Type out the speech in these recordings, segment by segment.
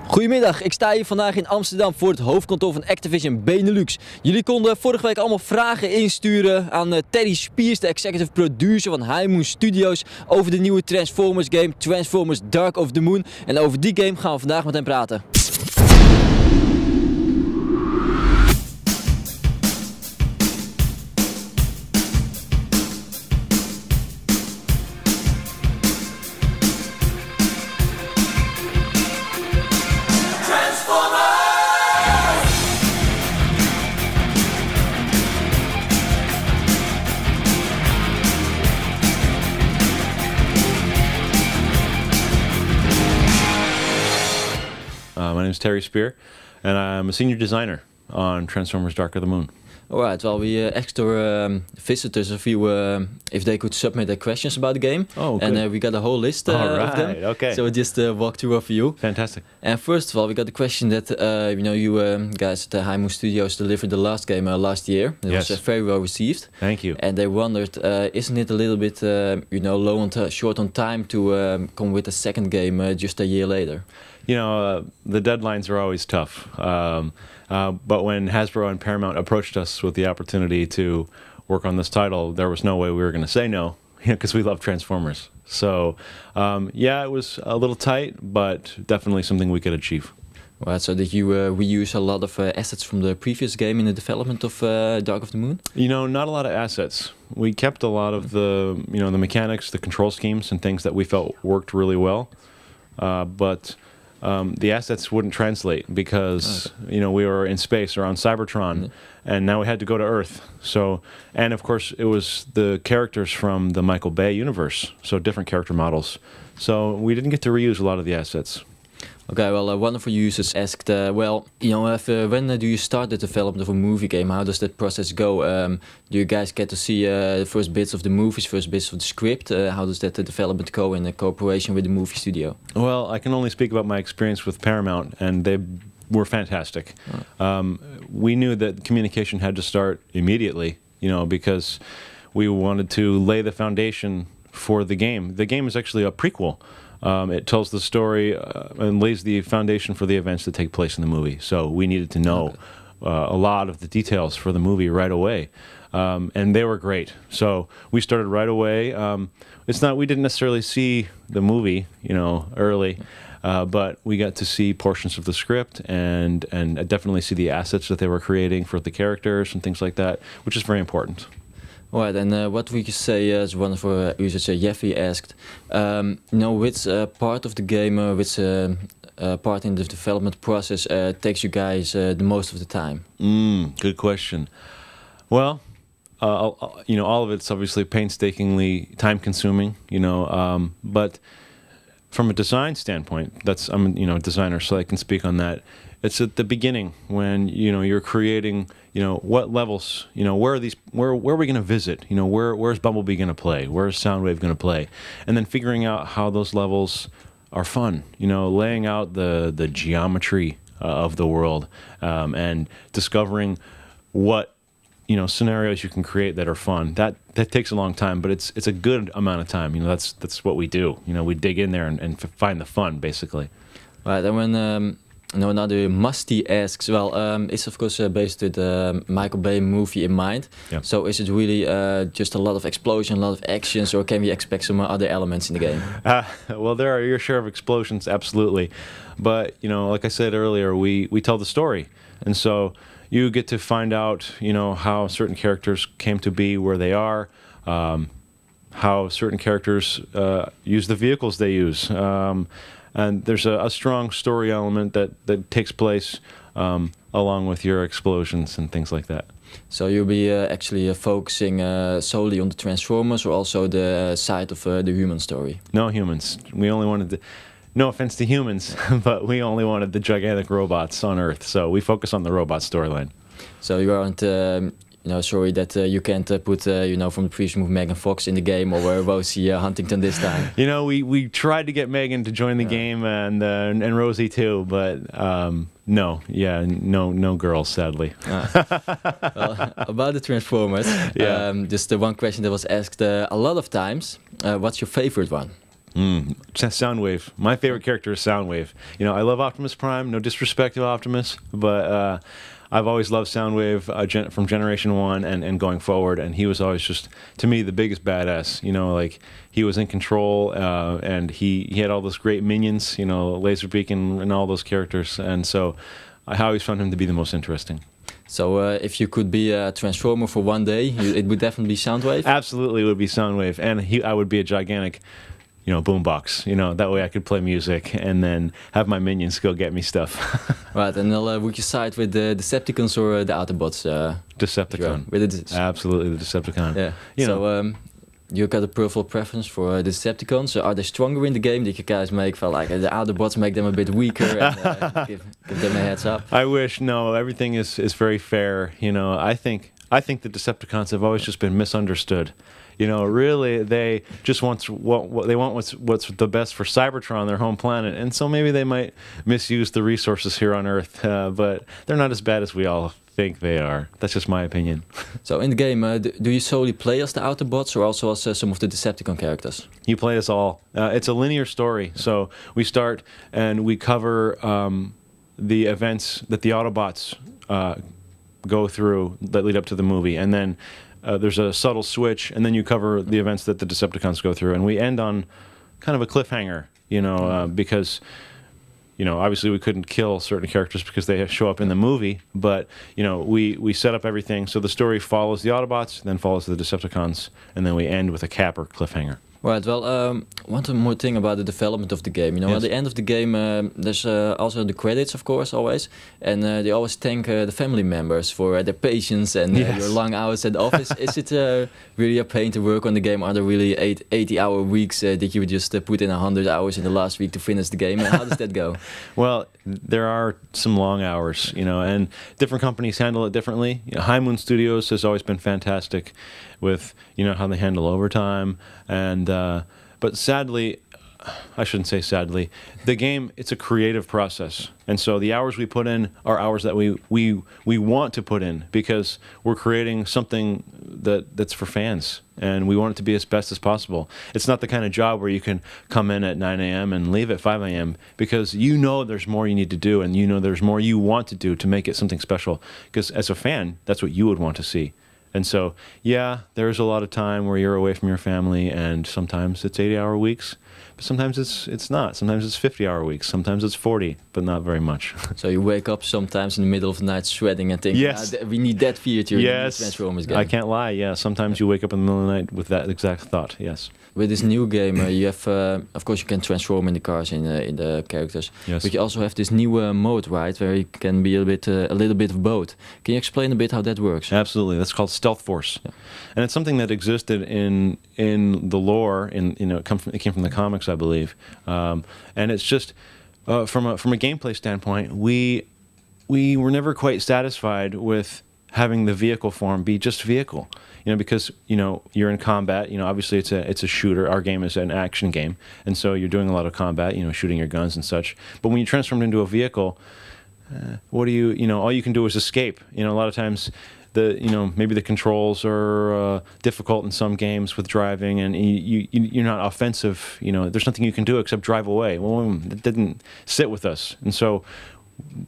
Goedemiddag, ik sta hier vandaag in Amsterdam voor het hoofdkantoor van Activision Benelux. Jullie konden vorige week allemaal vragen insturen aan Teddy Spier, de executive producer van High Moon Studios, over de nieuwe Transformers game Transformers Dark of the Moon. En over die game gaan we vandaag met hem praten. My name is Terry Spier, and I'm a senior designer on Transformers Dark of the Moon. Alright, well, we asked our visitors a few if they could submit their questions about the game. Oh, good. And we got a whole list of them. Okay. So we just walk through a few. Fantastic. And first of all, we got the question that you guys at the High Moon Studios delivered the last game last year. It was very well received. Thank you. And they wondered, isn't it a little bit low on short on time to come with a second game just a year later? You know, the deadlines are always tough. But when Hasbro and Paramount approached us with the opportunity to work on this title, there was no way we were going to say no, because we love Transformers. So, yeah, it was a little tight, but definitely something we could achieve. Right, so did you reuse a lot of assets from the previous game in the development of Dark of the Moon? You know, not a lot of assets. We kept a lot of the, the mechanics, the control schemes, and things that we felt worked really well. But the assets wouldn't translate because we were in space or on Cybertron, and now we had to go to Earth. So, and of course, it was the characters from the Michael Bay universe, so different character models. So we didn't get to reuse a lot of the assets. Okay, well, one of our users asked, when do you start the development of a movie game? How does that process go? Do you guys get to see the first bits of the movies, first bits of the script? How does that development go in cooperation with the movie studio? Well, I can only speak about my experience with Paramount, and they were fantastic. We knew that communication had to start immediately, because we wanted to lay the foundation for the game. The game is actually a prequel. It tells the story and lays the foundation for the events that take place in the movie. So we needed to know a lot of the details for the movie right away. And they were great. So we started right away. We didn't necessarily see the movie, early, but we got to see portions of the script and definitely see the assets that they were creating for the characters and things like that, which is very important. Alright, and what we could say, as one of our users, Jeffy, asked, which part of the game, which part in the development process takes you guys the most of the time? Good question. Well, all of it's obviously painstakingly time-consuming, but from a design standpoint, I'm a designer, so I can speak on that. It's at the beginning when you're creating what levels where are we going to visit, where's Bumblebee going to play, where's Soundwave going to play, and then figuring out how those levels are fun, laying out the geometry of the world, and discovering what scenarios you can create that are fun. That takes a long time, but it's a good amount of time. That's what we do. We dig in there and find the fun, basically. Right, and when another Musty asks, it's of course based with the Michael Bay movie in mind. Yeah. So is it really just a lot of explosion, a lot of actions, or can we expect some other elements in the game? Well, there are your share of explosions, absolutely. But, like I said earlier, we tell the story. And so you get to find out, how certain characters came to be where they are, how certain characters use the vehicles they use. And there's a strong story element that takes place along with your explosions and things like that. So you'll be actually focusing solely on the Transformers, or also the side of the human story? No humans. We only wanted no offense to humans, but we only wanted the gigantic robots on Earth. So we focus on the robot storyline. So you aren't sorry that you can't put, from the previous movie Megan Fox in the game, or Rosie Huntington this time. We tried to get Megan to join the game and Rosie too, but no girls, sadly. Well, about the Transformers, just one question that was asked a lot of times. What's your favorite one? Soundwave. My favorite character is Soundwave. You know, I love Optimus Prime. No disrespect to Optimus, but I've always loved Soundwave from Generation 1 and going forward, and he was always just, to me, the biggest badass. You know, like, he was in control, and he had all those great minions, you know, Laserbeak and all those characters, and so I always found him to be the most interesting. So if you could be a Transformer for one day, it would definitely be Soundwave? Absolutely, it would be Soundwave, and I would be a gigantic, you know, boombox. You know, that way I could play music and then have my minions go get me stuff. Right, and would you side with the Decepticons or the Autobots? Decepticon. Absolutely, the Decepticon. Yeah. You so know. You got a personal preference for the Decepticons. So are they stronger in the game? Did you guys feel like the Autobots make them a bit weaker and give them a heads up? I wish. No, everything is very fair. You know, I think the Decepticons have always just been misunderstood. You know, really, they just what's the best for Cybertron, their home planet, and so maybe they might misuse the resources here on Earth, but they're not as bad as we all think they are. That's just my opinion. So in the game, do you solely play as the Autobots or also as some of the Decepticon characters? You play as all. It's a linear story, so we start and we cover the events that the Autobots go through that lead up to the movie, and then there's a subtle switch, and then you cover the events that the Decepticons go through, and we end on kind of a cliffhanger, you know, because, you know, obviously we couldn't kill certain characters because they show up in the movie, but, you know, we set up everything so the story follows the Autobots, then follows the Decepticons, and then we end with a cap or cliffhanger. Right, well, one more thing about the development of the game. You know, yes. At the end of the game, there's also the credits, of course, always. And they always thank the family members for their patience and yes. your long hours at the office. Is it really a pain to work on the game? Are there really 80-hour weeks that you would just put in 100 hours in the last week to finish the game? How does that go? Well, there are some long hours, you know, and different companies handle it differently. You know, High Moon Studios has always been fantastic with, you know, how they handle overtime, and but sadly, I shouldn't say sadly, the game, it's a creative process, and so the hours we put in are hours that we want to put in because we're creating something that's for fans, and we want it to be as best as possible. It's not the kind of job where you can come in at 9 a.m. and leave at 5 a.m. because you know there's more you need to do, and you know there's more you want to do to make it something special, because as a fan, that's what you would want to see. And so, yeah, there's a lot of time where you're away from your family, and sometimes it's 80-hour weeks, but sometimes it's not. Sometimes it's 50-hour weeks. Sometimes it's 40, but not very much. So you wake up sometimes in the middle of the night sweating and thinking, yes. We need that feature in yes. the Transformers game. I can't lie, yeah. Sometimes you wake up in the middle of the night with that exact thought, yes. With this new game, you have, of course, you can transform in the cars, in the characters. Yes. But you also have this new mode, right, where you can be a little bit of both. Can you explain a bit how that works? Absolutely. That's called Stealth Force, yeah. And it's something that existed in the lore. It came from the comics, I believe, and it's just from a gameplay standpoint, we were never quite satisfied with having the vehicle form be just vehicle. You know, because, you know, you're in combat, you know, obviously it's a shooter. Our game is an action game, and so you're doing a lot of combat, you know, shooting your guns and such. But when you transform into a vehicle, what do you know, all you can do is escape. You know, a lot of times maybe the controls are difficult in some games with driving, and you're not offensive, you know, there's nothing you can do except drive away. Well, that didn't sit with us. And so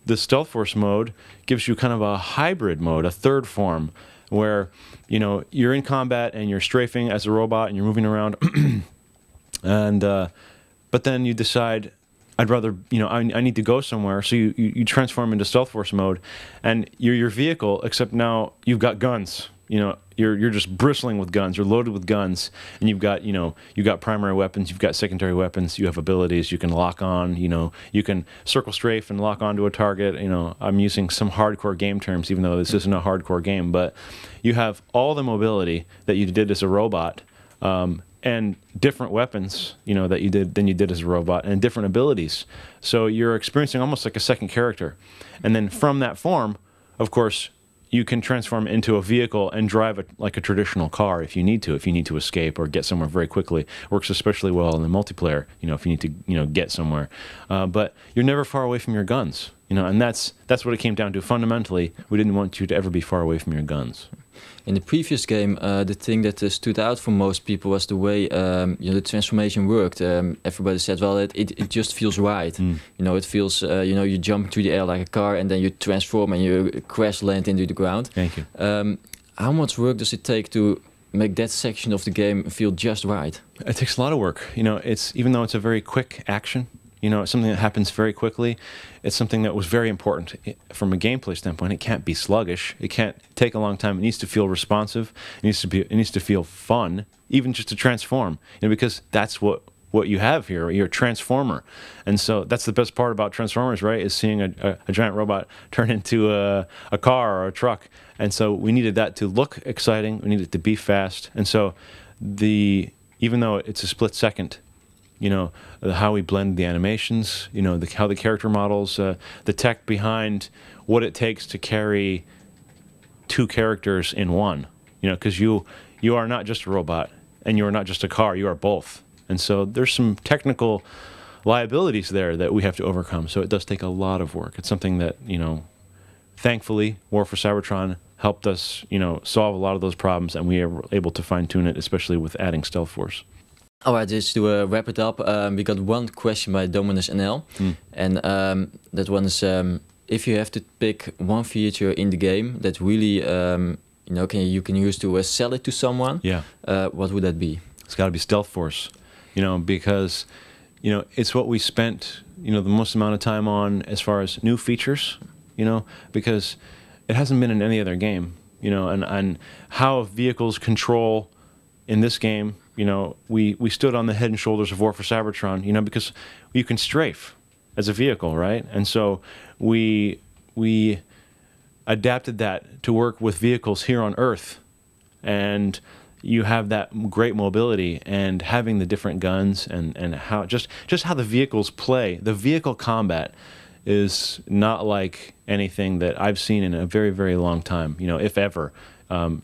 the Stealth Force mode gives you kind of a hybrid mode, a third form, where, you know, you're in combat and you're strafing as a robot and you're moving around, and but then you decide, I'd rather, you know, I need to go somewhere, so you transform into Stealth Force mode, and you're your vehicle, except now you've got guns. You know, you're just bristling with guns. You're loaded with guns, and you've got primary weapons, you've got secondary weapons, you have abilities. You can lock on. You know, you can circle strafe and lock onto a target. You know, I'm using some hardcore game terms, even though this isn't a hardcore game. But you have all the mobility that you did as a robot, and different weapons, you know, than you did as a robot, and different abilities. So you're experiencing almost like a second character, and then from that form, of course, you can transform into a vehicle and drive like a traditional car if you need to escape or get somewhere very quickly. Works especially well in the multiplayer, you know, if you need to, you know, get somewhere. But you're never far away from your guns, you know, and that's what it came down to. Fundamentally, we didn't want you to ever be far away from your guns. in the previous game, the thing that stood out for most people was the way the transformation worked. Everybody said, well, it just feels right. You know, it feels, you jump into the air like a car and then you transform and you crash land into the ground. Thank you. How much work does it take to make that section of the game feel just right? It takes a lot of work. You know, even though it's a very quick action, you know, it's something that happens very quickly. It's something that was very important from a gameplay standpoint. It can't be sluggish. It can't take a long time. It needs to feel responsive. It needs to feel fun, even just to transform. You know, because that's what you have here. You're a transformer, and so that's the best part about Transformers, right? Is seeing a giant robot turn into a car or a truck. And so we needed that to look exciting. We needed it to be fast. And so even though it's a split second, you know, how we blend the animations, you know, how the character models, the tech behind what it takes to carry two characters in one, you know, because you are not just a robot and you are not just a car, you are both. And so there's some technical liabilities there that we have to overcome. So it does take a lot of work. It's something that, you know, thankfully, War for Cybertron helped us, you know, solve a lot of those problems, and we were able to fine-tune it, especially with adding Stealth Force. All right, just to wrap it up, we got one question by Dominus NL, and that one is, if you have to pick one feature in the game that really, you can use to sell it to someone, what would that be? It's got to be Stealth Force, you know, because, you know, it's what we spent, you know, the most amount of time on as far as new features, you know, because it hasn't been in any other game, you know, and how vehicles control in this game, you know, we stood on the head and shoulders of War for Cybertron, you know, because you can strafe as a vehicle, right? And so we adapted that to work with vehicles here on Earth, and you have that great mobility and having the different guns and how just how the vehicles play. The vehicle combat is not like anything that I've seen in a very, very long time, you know, if ever.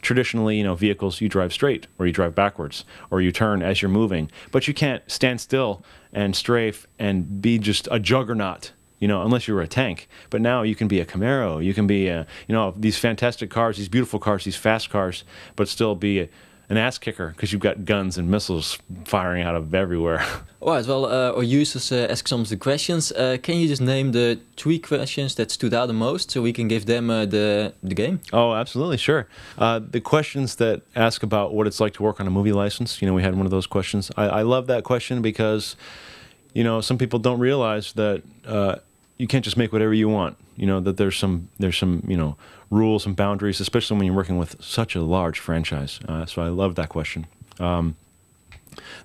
Traditionally, you know, vehicles, you drive straight or you drive backwards or you turn as you're moving, but you can't stand still and strafe and be just a juggernaut, you know, unless you were a tank. But now you can be a Camaro, you can be, you know, these fantastic cars, these beautiful cars, these fast cars, but still be an ass kicker because you've got guns and missiles firing out of everywhere. All right, well, our users ask some of the questions. Can you just name the 3 questions that stood out the most so we can give them the game? Oh, absolutely, sure. The questions that ask about what it's like to work on a movie license, you know, we had one of those questions. I love that question because, you know, some people don't realize that you can't just make whatever you want. You know, that there's some you know, rules and boundaries, especially when you're working with such a large franchise. So I love that question.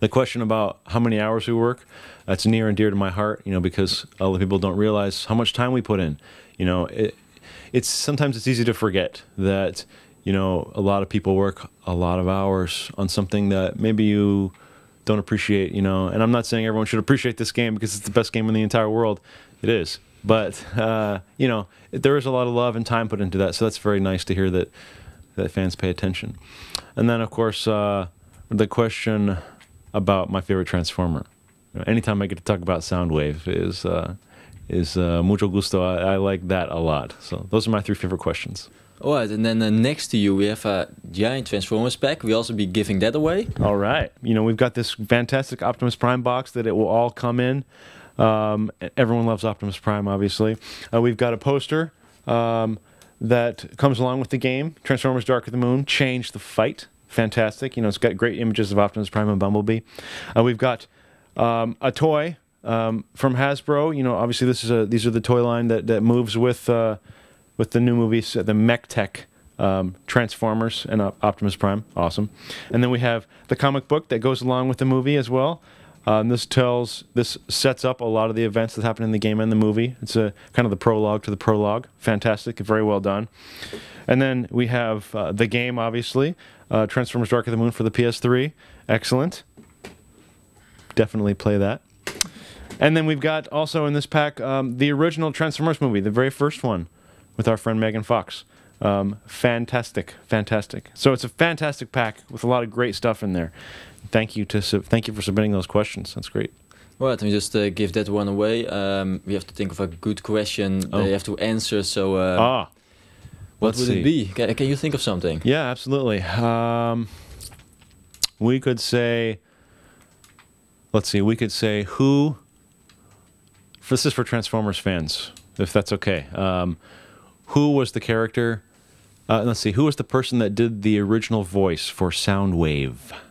The question about how many hours we work, that's near and dear to my heart, you know, because a lot of people don't realize how much time we put in. You know, sometimes it's easy to forget that, you know, a lot of people work a lot of hours on something that maybe you don't appreciate, you know. And I'm not saying everyone should appreciate this game because it's the best game in the entire world. It is. But, you know, there is a lot of love and time put into that, so that's very nice to hear that fans pay attention. And then, of course, the question about my favorite Transformer. You know, anytime I get to talk about Soundwave is mucho gusto. I like that a lot. So those are my 3 favorite questions. All right, and then next to you we have a giant Transformers pack. We'll also be giving that away. All right. You know, we've got this fantastic Optimus Prime box that it will all come in. Everyone loves Optimus Prime, obviously. We've got a poster that comes along with the game. Transformers Dark of the Moon, Change the Fight. Fantastic. You know, it's got great images of Optimus Prime and Bumblebee. We've got a toy from Hasbro. You know, obviously these are the toy line that moves with the new movies, the Mech Tech Transformers and Optimus Prime. Awesome. And then we have the comic book that goes along with the movie as well. This sets up a lot of the events that happen in the game and the movie. It's a kind of the prologue to the prologue. Fantastic, very well done. And then we have the game, obviously, Transformers Dark of the Moon for the PS3. Excellent. Definitely play that. And then we've got also in this pack the original Transformers movie, the very first one, with our friend Megan Fox. Fantastic, fantastic. So it's a fantastic pack with a lot of great stuff in there. Thank you for submitting those questions. That's great. Well, let me just give that one away. We have to think of a good question. They have to answer. So What would it be? Can you think of something? Yeah, absolutely. We could say, let's see, we could say who, this is for Transformers fans, if that's okay. Who was the character, let's see, who was the person that did the original voice for Soundwave?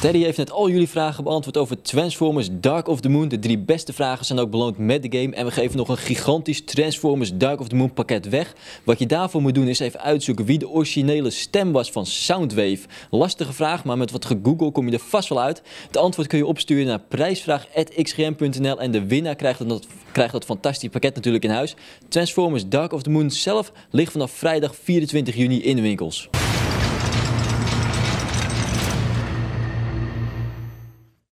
Teddy heeft net al jullie vragen beantwoord over Transformers Dark of the Moon. De 3 beste vragen zijn ook beloond met de game. En we geven nog een gigantisch Transformers Dark of the Moon pakket weg. Wat je daarvoor moet doen is even uitzoeken wie de originele stem was van Soundwave. Lastige vraag, maar met wat gegoogeld kom je er vast wel uit. Het antwoord kun je opsturen naar prijsvraag@xgm.nl en de winnaar krijgt dat fantastische pakket natuurlijk in huis. Transformers Dark of the Moon zelf ligt vanaf vrijdag 24 juni in de winkels.